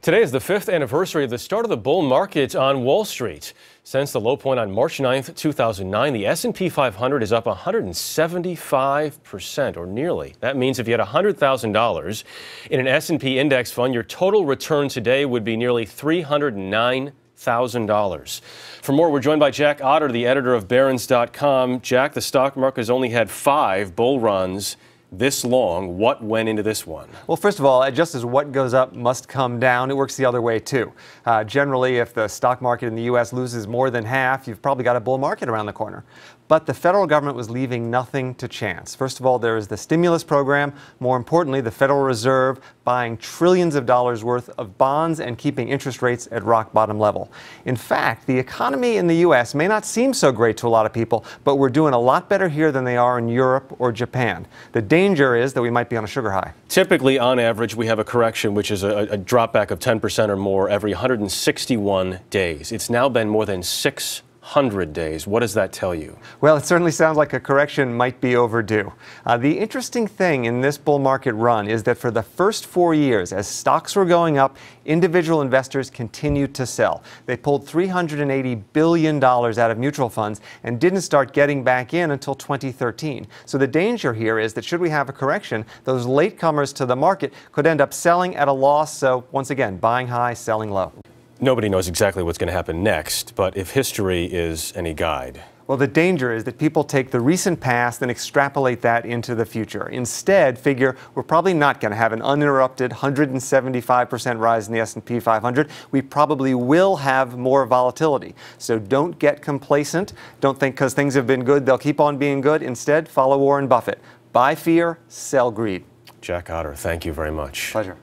Today is the 5th anniversary of the start of the bull market on Wall Street. Since the low point on March 9th, 2009, the S&P 500 is up 175%, or nearly. That means if you had $100,000 in an S&P index fund, your total return today would be nearly $309,000. For more, we're joined by Jack Otter, the editor of Barron's.com. Jack, the stock market has only had 5 bull runs this long. What went into this one? Well, first of all, just as what goes up must come down, it works the other way too. Generally, if the stock market in the U.S. loses more than half, you've probably got a bull market around the corner. But the federal government was leaving nothing to chance. First of all, there is the stimulus program. More importantly, the Federal Reserve buying trillions of dollars worth of bonds and keeping interest rates at rock bottom level. In fact, the economy in the U.S. may not seem so great to a lot of people, but we're doing a lot better here than they are in Europe or Japan. The danger is that we might be on a sugar high. Typically, on average, we have a correction, which is a drop back of 10% or more every 161 days. It's now been more than 600 days. What does that tell you? Well, it certainly sounds like a correction might be overdue. The interesting thing in this bull market run is that for the first 4 years, as stocks were going up, individual investors continued to sell. They pulled $380 billion out of mutual funds and didn't start getting back in until 2013. So the danger here is that should we have a correction, those latecomers to the market could end up selling at a loss. So once again, buying high, selling low. Nobody knows exactly what's going to happen next, but if history is any guide. Well, the danger is that people take the recent past and extrapolate that into the future. Instead, figure we're probably not going to have an uninterrupted 175% rise in the S&P 500. We probably will have more volatility. So don't get complacent. Don't think because things have been good, they'll keep on being good. Instead, follow Warren Buffett. Buy fear, sell greed. Jack Otter, thank you very much. Pleasure.